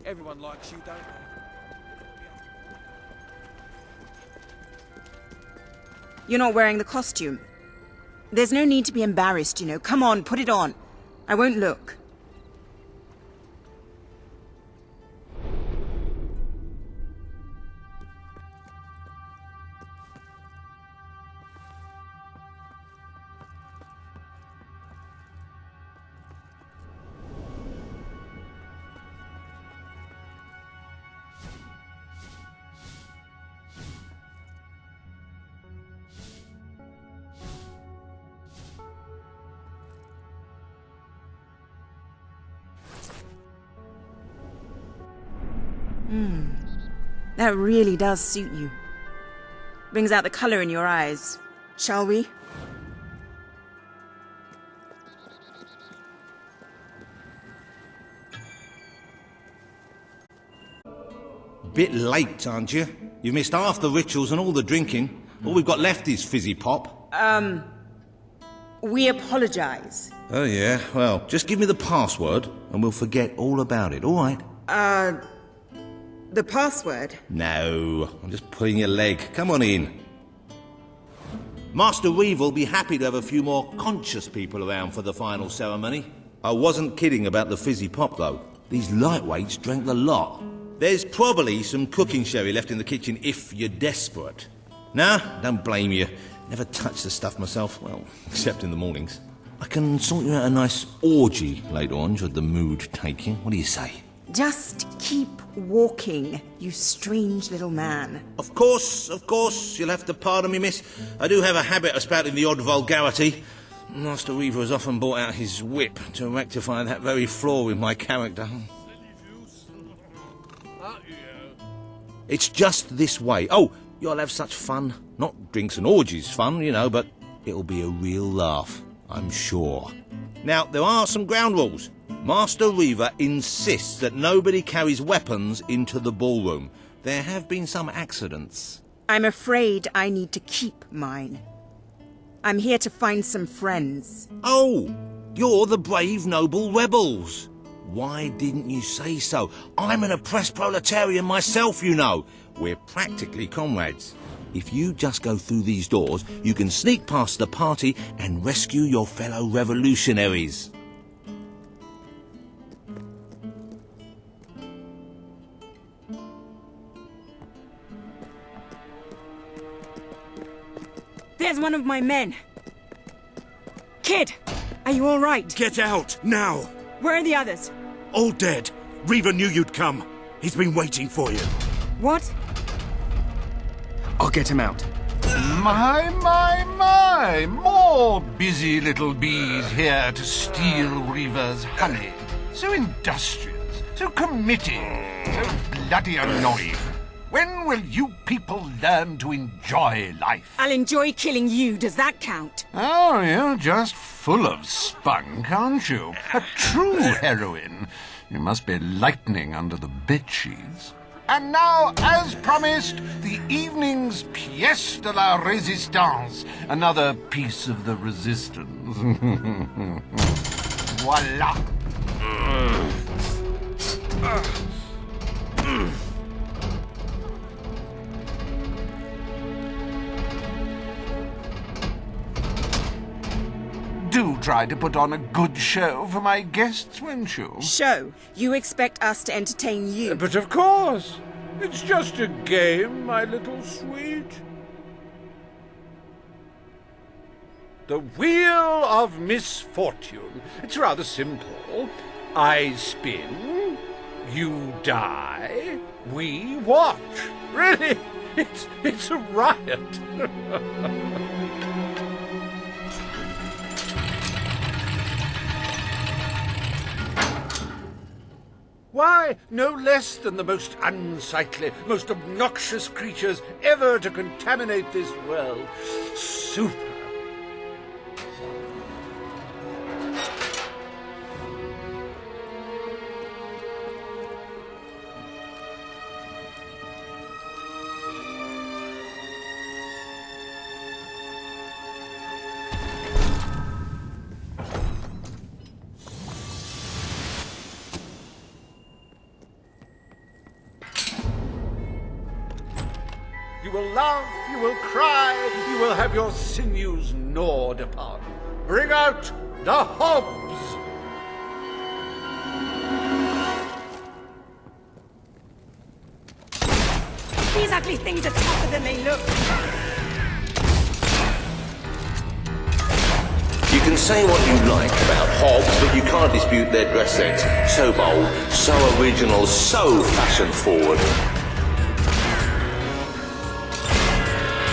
Everyone likes you, don't they? You're not wearing the costume. There's no need to be embarrassed, you know. Come on, put it on. I won't look. That really does suit you. Brings out the color in your eyes. Shall we? Bit late, aren't you? You've missed half the rituals and all the drinking. All we've got left is fizzy pop. We apologize. Oh, yeah? Well, just give me the password and we'll forget all about it, all right? The password? No, I'm just pulling your leg. Come on in. Master Reeve will be happy to have a few more conscious people around for the final ceremony. I wasn't kidding about the fizzy pop, though. These lightweights drank the lot. There's probably some cooking sherry left in the kitchen if you're desperate. Nah, don't blame you. Never touch the stuff myself, well, except in the mornings. I can sort you out a nice orgy later on, should the mood take you. What do you say? Just keep walking, you strange little man. Of course, you'll have to pardon me, miss. I do have a habit of spouting the odd vulgarity. Master Reaver has often brought out his whip to rectify that very flaw in my character. It's just this way. Oh, you'll have such fun. Not drinks and orgies fun, you know, but it'll be a real laugh, I'm sure. Now, there are some ground rules. Master Reaver insists that nobody carries weapons into the ballroom. There have been some accidents. I'm afraid I need to keep mine. I'm here to find some friends. Oh, you're the brave, noble rebels. Why didn't you say so? I'm an oppressed proletarian myself, you know. We're practically comrades. If you just go through these doors, you can sneak past the party and rescue your fellow revolutionaries. There's one of my men. Kid, are you all right? Get out, now! Where are the others? All dead. Reaver knew you'd come. He's been waiting for you. What? I'll get him out. My! More busy little bees here to steal Reaver's honey. So industrious, so committed, so bloody annoying. When will you people learn to enjoy life? I'll enjoy killing you. Does that count? Oh, you're just full of spunk, aren't you? A true heroine. You must be lightning under the bedsheets. And now, as promised, the evening's pièce de la résistance. Another piece of the resistance. Voila. Do try to put on a good show for my guests, won't you? Show? You expect us to entertain you? But of course. It's just a game, my little sweet. The Wheel of Misfortune. It's rather simple. I spin, you die, we watch. Really, it's a riot. Why, no less than the most unsightly, most obnoxious creatures ever to contaminate this world. Super. will laugh, you will cry, you will have your sinews gnawed upon. Bring out the hobs! These ugly things are tougher than they look. You can say what you like about hobs, but you can't dispute their dress sense. So bold, so original, so fashion-forward.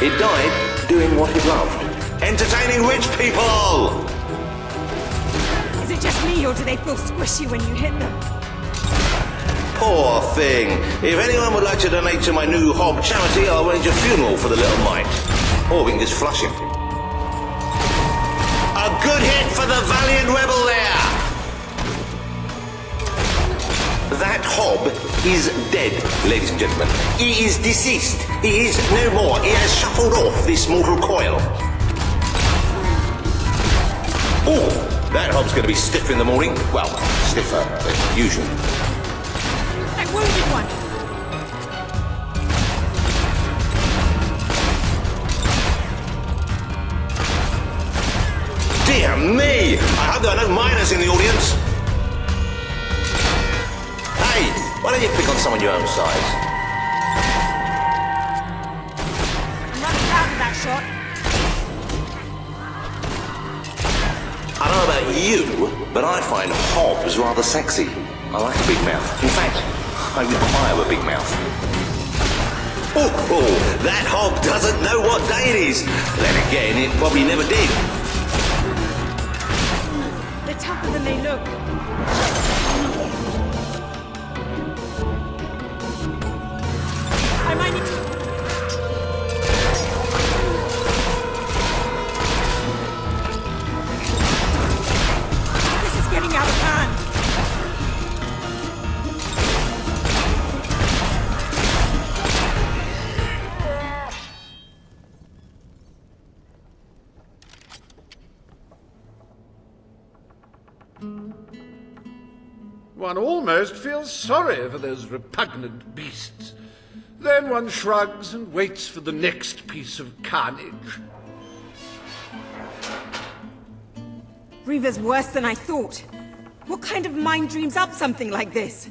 It died doing what it loved. Entertaining rich people! Is it just me, or do they feel squishy when you hit them? Poor thing. If anyone would like to donate to my new hob charity, I'll arrange a funeral for the little mite. Or we can just flush him. A good hit for the valiant rebel there! That hob is dead, ladies and gentlemen. He is deceased. He is no more. He has shuffled off this mortal coil. Oh, that hob's going to be stiff in the morning. Well, stiffer than usual. That wounded one! Dear me! I hope there are no miners in the audience. Hey, why don't you pick on someone your own size? I'm not proud of that shot. I don't know about you, but I find hobs rather sexy. I like a big mouth. In fact, I require a big mouth. Oh, that hob doesn't know what day it is. Then again, it probably never did. They're tougher than they look. I might need to... This is getting out of hand. One almost feels sorry for those repugnant beasts. Then one shrugs and waits for the next piece of carnage. Reaver's worse than I thought. What kind of mind dreams up something like this?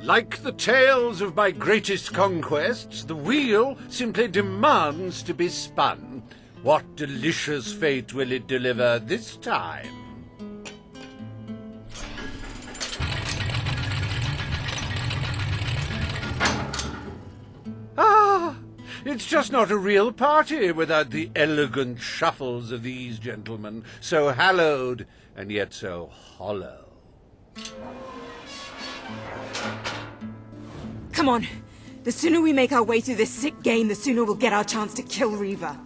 Like the tales of my greatest conquests, the wheel simply demands to be spun. What delicious fate will it deliver this time? Ah, it's just not a real party without the elegant shuffles of these gentlemen, so hallowed and yet so hollow. Come on. The sooner we make our way through this sick game, the sooner we'll get our chance to kill Reaver.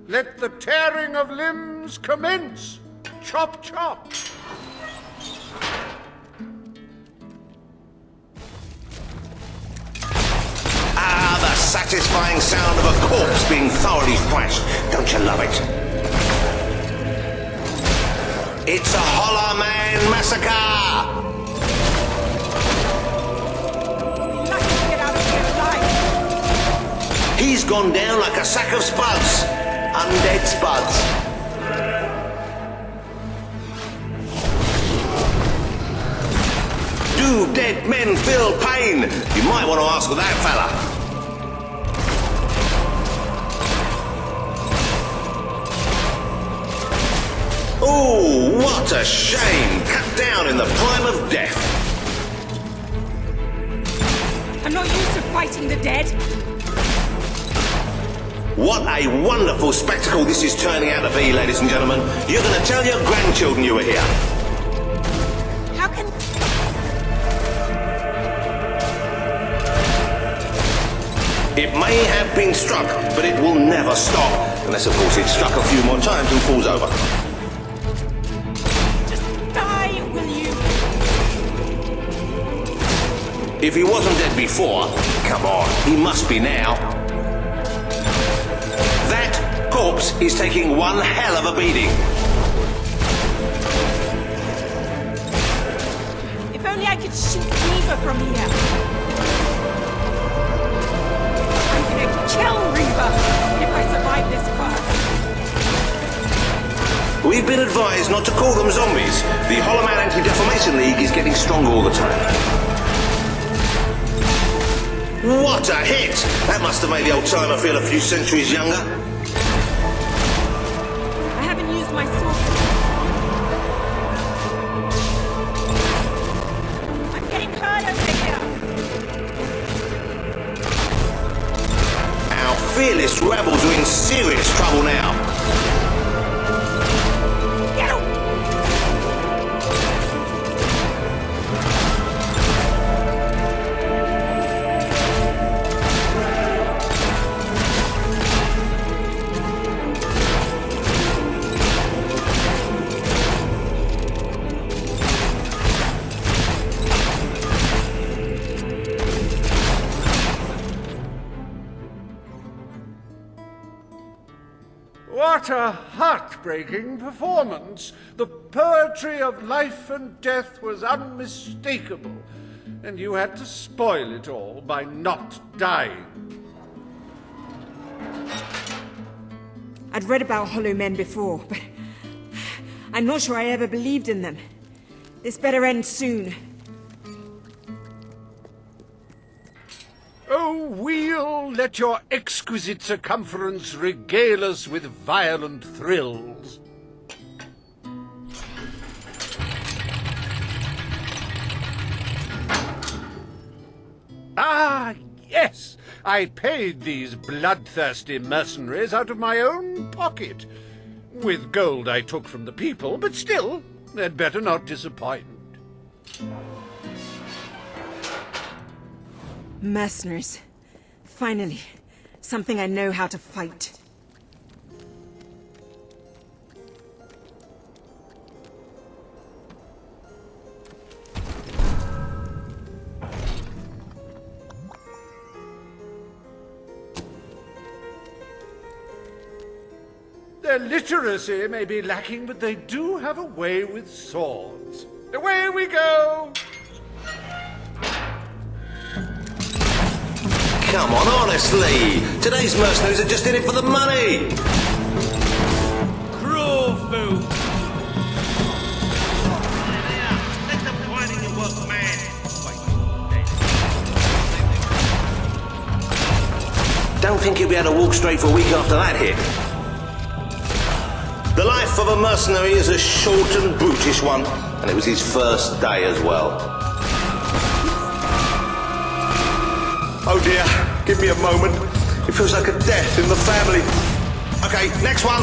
Let the tearing of limbs commence! Chop, chop! Ah, the satisfying sound of a corpse being thoroughly thrashed. Don't you love it? It's a Holler Man massacre! Lucky to get out of here alive. He's gone down like a sack of spuds. Undead spuds. Do dead men feel pain? You might want to ask that fella. Oh, what a shame! Cut down in the prime of death. I'm not used to fighting the dead. What a wonderful spectacle this is turning out to be, ladies and gentlemen. You're going to tell your grandchildren you were here. How can... It may have been struck, but it will never stop. Unless, of course, it's struck a few more times and falls over. Die, will you? If he wasn't dead before, come on, he must be now. That corpse is taking one hell of a beating. If only I could shoot Reaver from here. I'm gonna kill Reaver if I survive this quest. We've been advised not to call them zombies. The Hollow Man Anti-Defamation League is getting stronger all the time. What a hit! That must have made the old timer feel a few centuries younger. I haven't used my sword. I'm getting hurt over here. Our fearless rebels are in serious trouble now. What a heartbreaking performance! The poetry of life and death was unmistakable, and you had to spoil it all by not dying. I'd read about Hollow Men before, but I'm not sure I ever believed in them. This better end soon. Oh, wheel, let your exquisite circumference regale us with violent thrills. Ah, yes! I paid these bloodthirsty mercenaries out of my own pocket. With gold I took from the people, but still, they'd better not disappoint. Mercenaries. Finally, something I know how to fight. Their literacy may be lacking, but they do have a way with swords. Away we go! Come on, honestly! Today's mercenaries are just in it for the money! Cruel food! Don't think he'll be able to walk straight for a week after that hit. The life of a mercenary is a short and brutish one, and it was his first day as well. Oh dear, give me a moment. It feels like a death in the family. Okay, next one.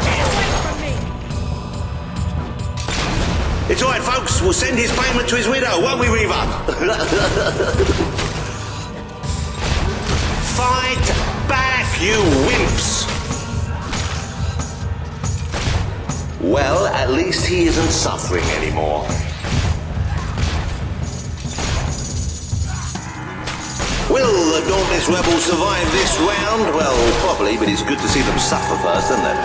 Get away from me! It's all right, folks. We'll send his payment to his widow, won't we, Reaver? Fight back, you wimps! Well, at least he isn't suffering anymore. Will the Dauntless Rebels survive this round? Well, probably, but it's good to see them suffer first, isn't it?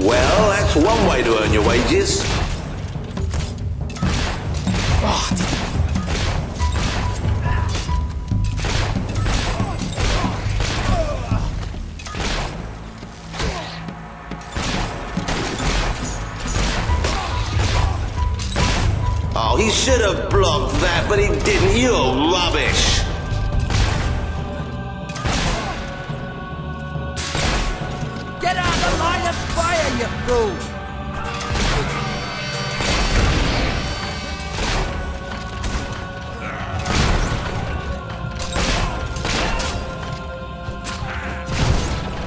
Well, that's one way to earn your wages. Oh, he should have blocked that, but he didn't. You're rubbish. Get out of the line of fire, you fool!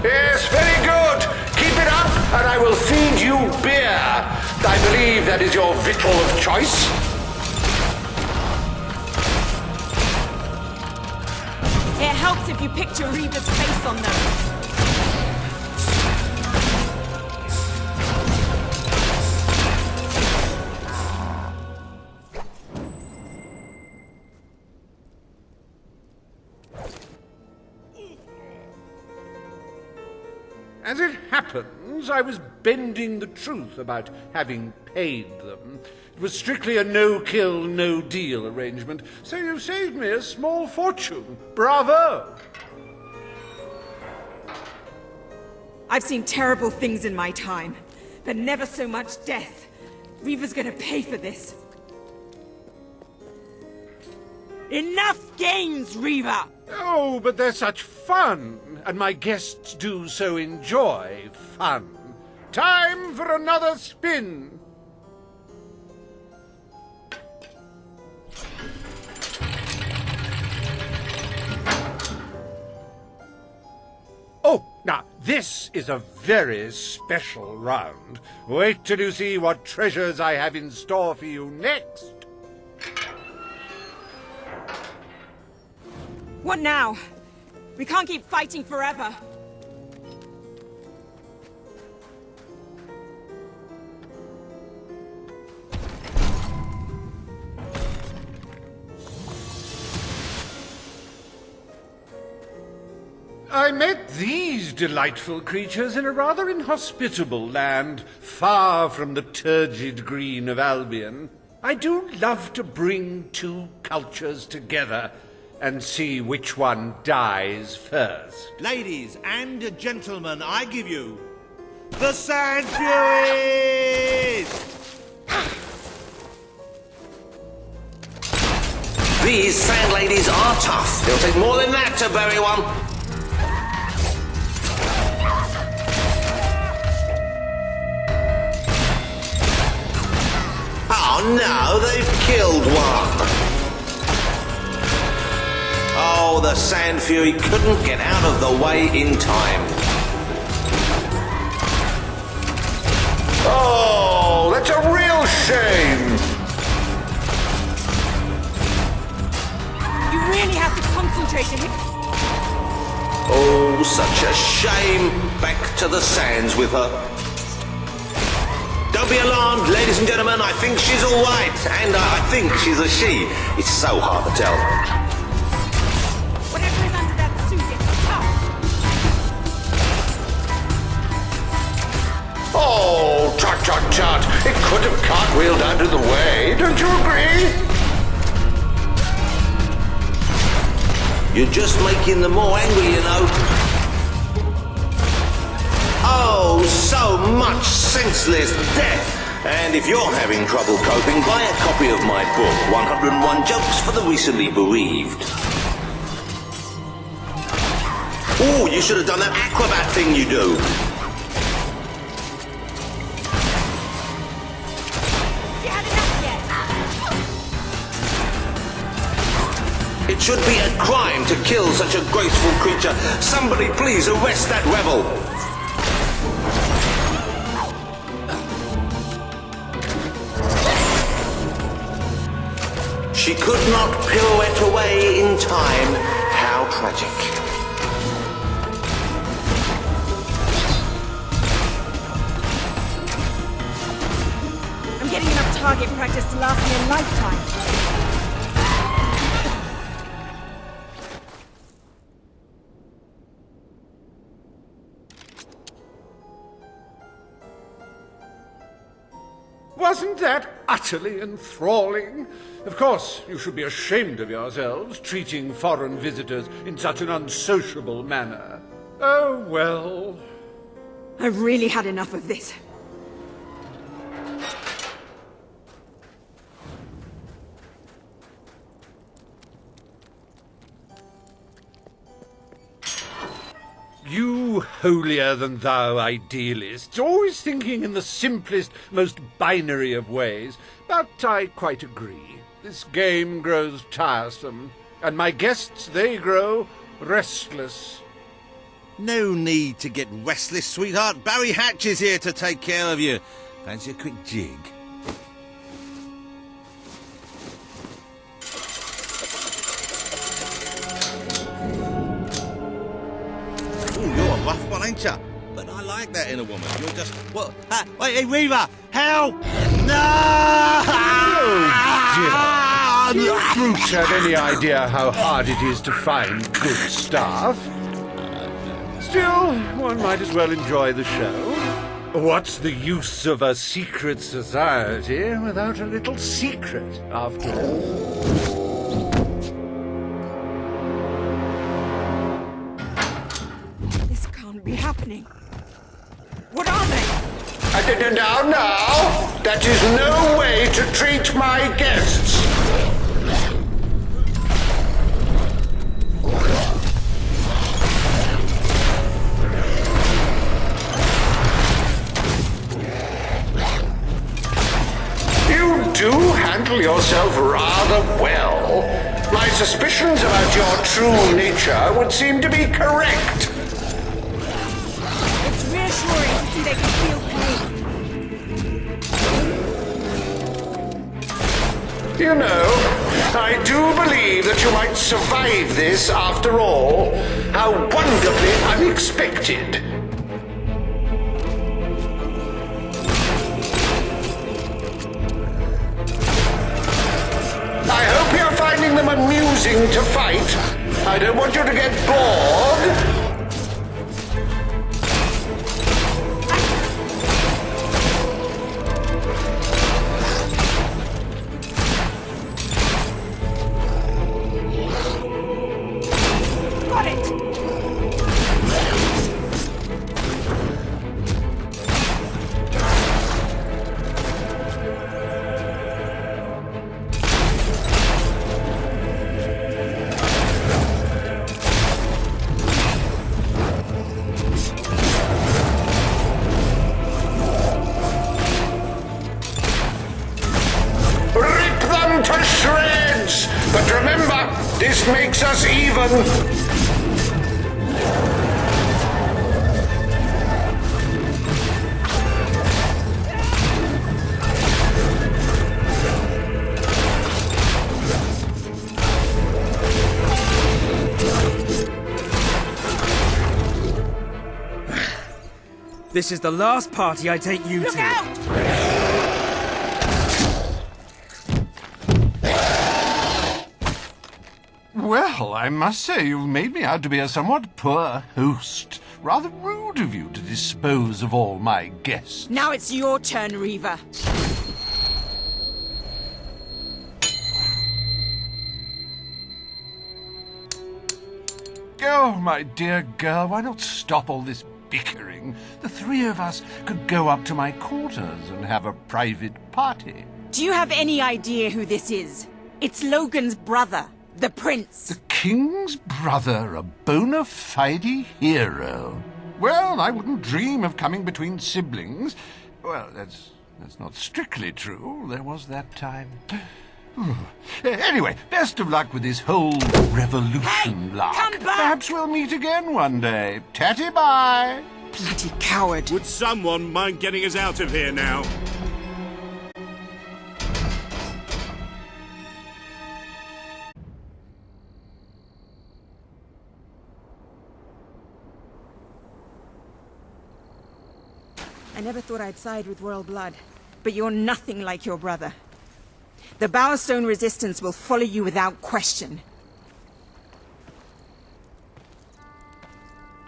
Yes, very good. Keep it up, and I will feed you beer. I believe that is your victual of choice. It helps if you picture Reaver's face on them. As it happens, I was bending the truth about having paid them. It was strictly a no-kill, no-deal arrangement, so you saved me a small fortune. Bravo! I've seen terrible things in my time, but never so much death. Reaver's gonna pay for this. Enough games, Reaver! Oh, but they're such fun, and my guests do so enjoy fun. Time for another spin. Oh, now, this is a very special round. Wait till you see what treasures I have in store for you next. What now? We can't keep fighting forever. I met these delightful creatures in a rather inhospitable land, far from the turgid green of Albion. I do love to bring two cultures together and see which one dies first. Ladies and gentlemen, I give you the Sand Furies! These sand ladies are tough. It'll take more than that to bury one. Oh no, they've killed one. Oh, the Sand Fury couldn't get out of the way in time. Oh, that's a real shame. You really have to concentrate and hit. Oh, such a shame. Back to the sands with her. Don't be alarmed, ladies and gentlemen. I think she's all right. And I think she's a she. It's so hard to tell. Whatever is under that suit, it's tough. Oh, tut, tut, tut. It could have cartwheeled out of the way. Don't you agree? You're just making them more angry, you know. Oh, so much senseless death. And if you're having trouble coping, buy a copy of my book, 101 Jokes for the Recently Bereaved. Oh, you should have done that acrobat thing you do. You had enough yet? It should be a crime to kill such a graceful creature. Somebody please arrest that rebel. She could not pirouette away in time. How tragic. I'm getting enough target practice to last me a lifetime. Wasn't that utterly enthralling? Of course, you should be ashamed of yourselves, treating foreign visitors in such an unsociable manner. Oh, well. I've really had enough of this. You holier-than-thou idealists, always thinking in the simplest, most binary of ways. But I quite agree. This game grows tiresome, and my guests, they grow restless. No need to get restless, sweetheart. Barry Hatch is here to take care of you. Fancy a quick jig? Ooh, you're a rough one, ain't ya? But I like that in a woman. You're just... What? Ha, wait, hey, Reaver! Help! No! Do you brutes have any idea how hard it is to find good staff? Still, one might as well enjoy the show. What's the use of a secret society without a little secret, after all? This can't be happening. What are they? Now, that is no way to treat my guests. You do handle yourself rather well. My suspicions about your true nature would seem to be correct. It's reassuring to see they can feel pain. You know, I do believe that you might survive this after all. How wonderfully unexpected. I hope you're finding them amusing to fight. I don't want you to get bored. Got it! Rip them to shreds! But remember, this makes us even. This is the last party I take you Look to. out! Well, I must say you've made me out to be a somewhat poor host. Rather rude of you to dispose of all my guests. Now it's your turn, Reaver. Oh, my dear girl, why not stop all this bickering? The three of us could go up to my quarters and have a private party. Do you have any idea who this is? It's Logan's brother, the Prince. The King's brother, a bona fide hero. Well, I wouldn't dream of coming between siblings. Well, that's not strictly true. There was that time. Anyway, best of luck with this whole revolution lark. come back! Perhaps we'll meet again one day. Tatty bye. Bloody coward. Would someone mind getting us out of here now? I never thought I'd side with royal blood, but you're nothing like your brother. The Bowerstone Resistance will follow you without question.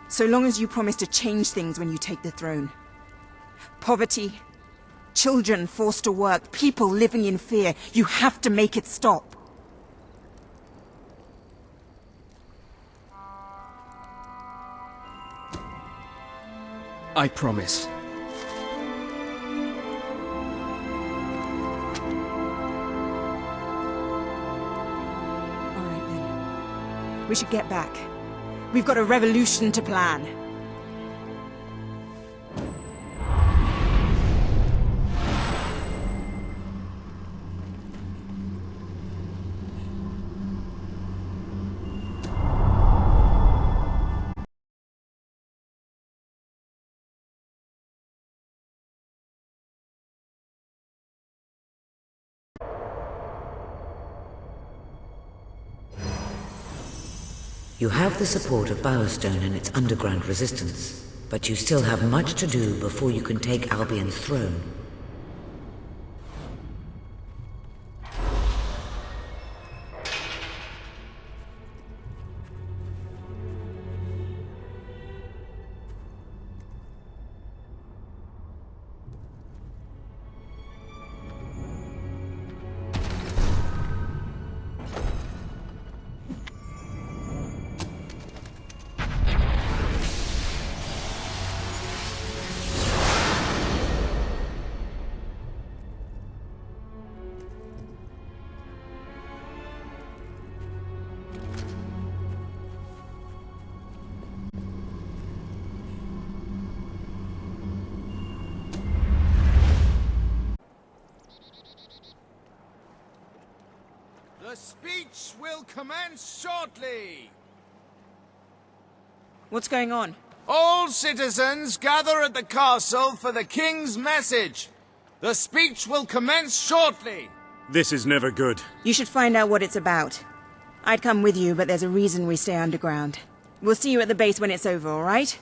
So long as you promise to change things when you take the throne. Poverty, children forced to work, people living in fear. You have to make it stop. I promise. All right then. We should get back. We've got a revolution to plan. You have the support of Bowerstone and its underground resistance, but you still have much to do before you can take Albion's throne. speech will commence shortly. What's going on? All citizens gather at the castle for the king's message. The speech will commence shortly. This is never good. You should find out what it's about. I'd come with you, but there's a reason we stay underground. We'll see you at the base when it's over, all right?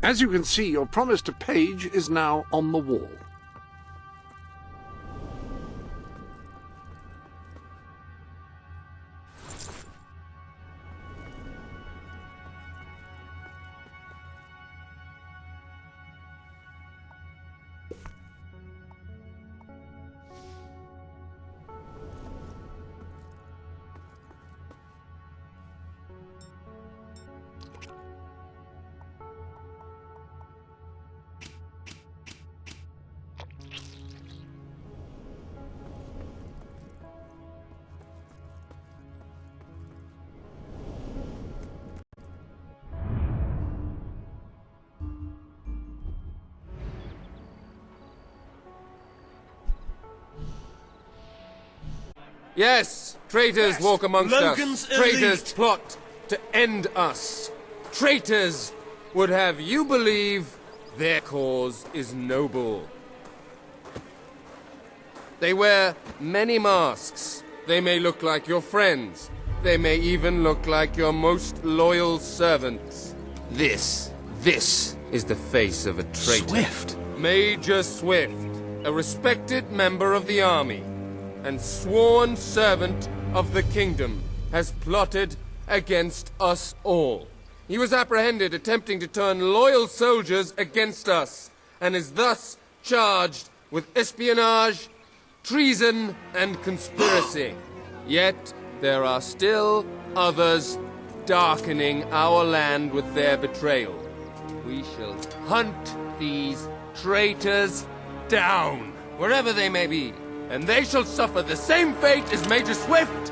As you can see, your promise to Paige is now on the wall. Yes, traitors walk amongst Logan's us. Traitors elite. plot to end us. Traitors would have you believe their cause is noble. They wear many masks. They may look like your friends. They may even look like your most loyal servants. This is the face of a traitor. Swift. Major Swift, a respected member of the army and sworn servant of the kingdom, has plotted against us all. He was apprehended attempting to turn loyal soldiers against us, and is thus charged with espionage, treason, and conspiracy. Yet there are still others darkening our land with their betrayal. We shall hunt these traitors down, wherever they may be, and they shall suffer the same fate as Major Swift,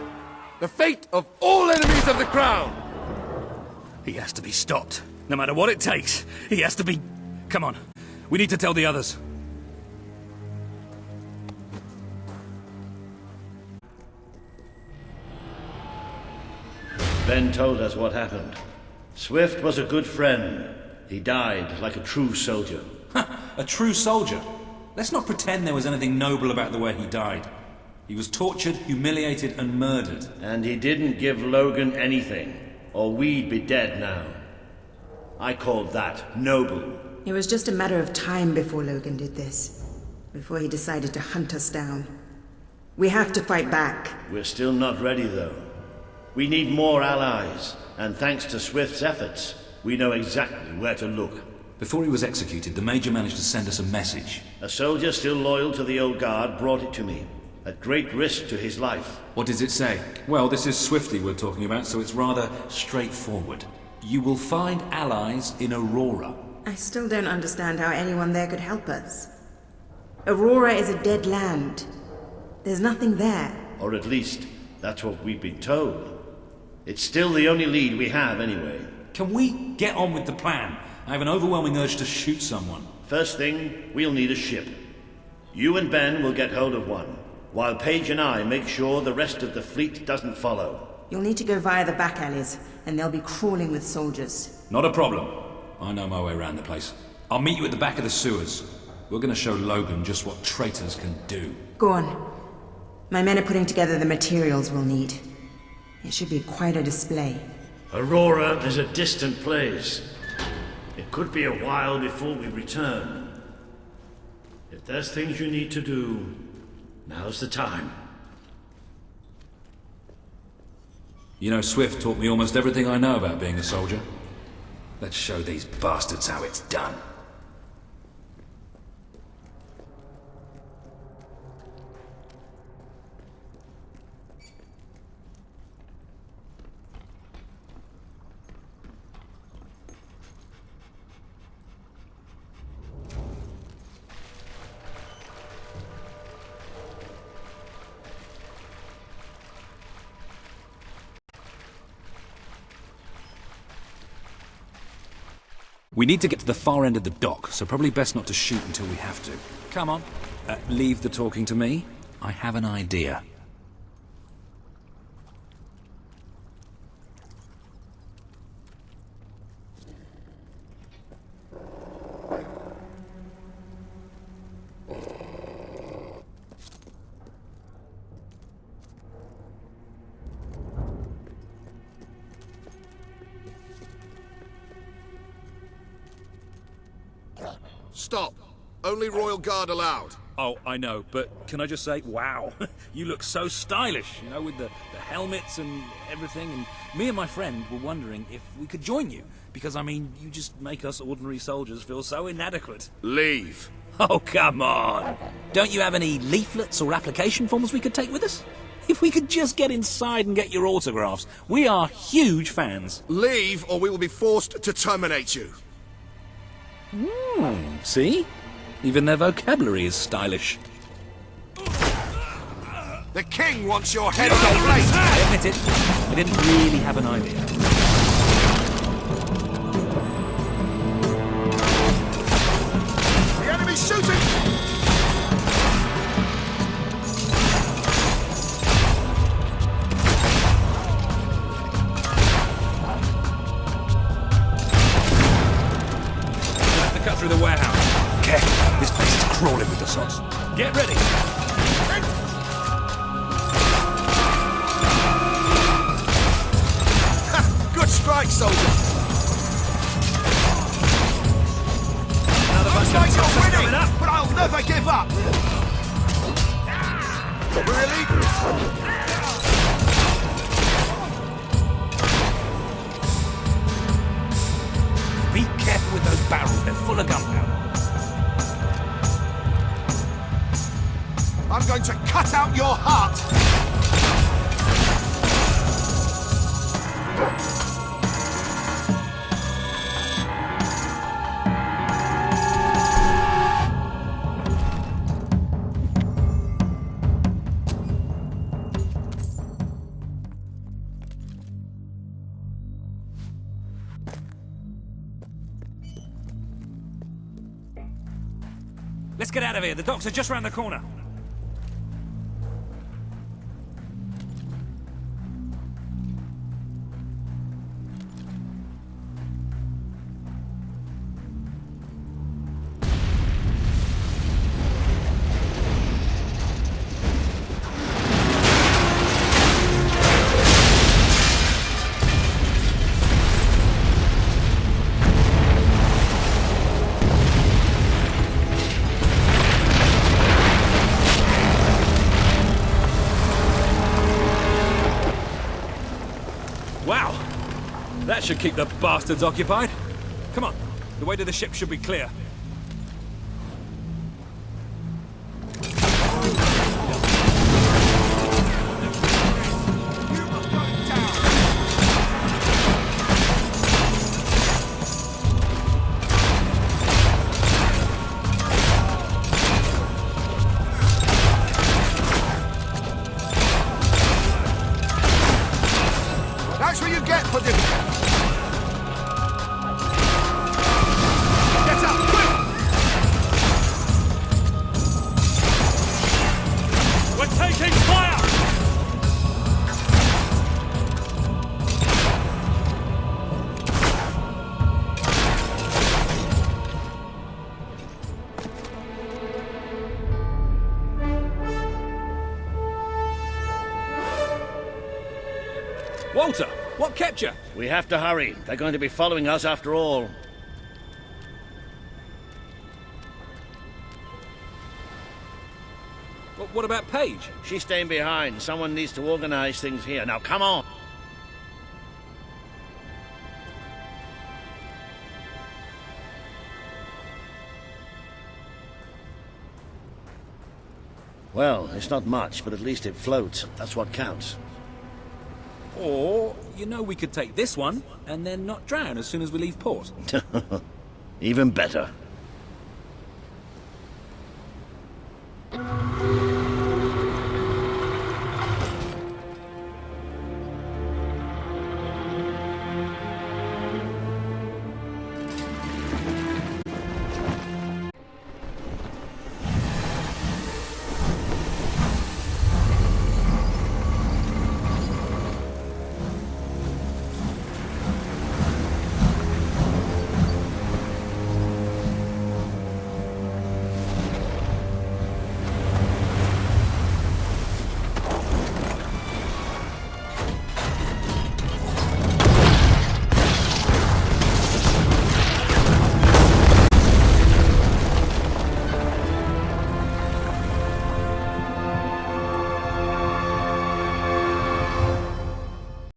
the fate of all enemies of the crown. He has to be stopped. No matter what it takes, he has to be... Come on, we need to tell the others. Ben told us what happened. Swift was a good friend. He died like a true soldier. A true soldier? Let's not pretend there was anything noble about the way he died. He was tortured, humiliated, and murdered. And he didn't give Logan anything, or we'd be dead now. I called that noble. It was just a matter of time before Logan did this. Before he decided to hunt us down. We have to fight back. We're still not ready, though. We need more allies, and thanks to Swift's efforts, we know exactly where to look. Before he was executed, the Major managed to send us a message. A soldier still loyal to the old guard brought it to me, at great risk to his life. What does it say? Well, this is Swifty we're talking about, so it's rather straightforward. You will find allies in Aurora. I still don't understand how anyone there could help us. Aurora is a dead land. There's nothing there. Or at least, that's what we've been told. It's still the only lead we have, anyway. Can we get on with the plan? I have an overwhelming urge to shoot someone. First thing, we'll need a ship. You and Ben will get hold of one, while Paige and I make sure the rest of the fleet doesn't follow. You'll need to go via the back alleys, and they'll be crawling with soldiers. Not a problem. I know my way around the place. I'll meet you at the back of the sewers. We're gonna show Logan just what traitors can do. Go on. My men are putting together the materials we'll need. It should be quite a display. Aurora is a distant place. It could be a while before we return. If there's things you need to do, now's the time. You know, Swift taught me almost everything I know about being a soldier. Let's show these bastards how it's done. We need to get to the far end of the dock, so probably best not to shoot until we have to. Come on. Leave the talking to me. I have an idea. Stop. Only Royal Guard allowed. Oh, I know, but can I just say, wow, you look so stylish, you know, with the helmets and everything, and me and my friend were wondering if we could join you, because, I mean, you just make us ordinary soldiers feel so inadequate. Leave. Oh, come on. Don't you have any leaflets or application forms we could take with us? If we could just get inside and get your autographs. We are huge fans. Leave, or we will be forced to terminate you. See? Even their vocabulary is stylish. The king wants your head on a plate! I admit it, I didn't really have an idea. The enemy's shooting! We'll have to cut through the warehouse. This place is crawling with the sods. Get ready. Good strike, soldier! Looks like you're winning, but I'll never give up! Really? Be careful with those barrels, they're full of gunpowder. I'm going to cut out your heart! Let's get out of here. The docks are just round the corner. Wow! That should keep the bastards occupied. Come on, the way to the ship should be clear. That's what you get for this. Get up, quick! We're taking fire! Walter, what kept you? We have to hurry. They're going to be following us after all. What about Paige? She's staying behind. Someone needs to organize things here. Now, come on. Well, it's not much, but at least it floats. That's what counts. Or, you know, we could take this one and then not drown as soon as we leave port. Even better.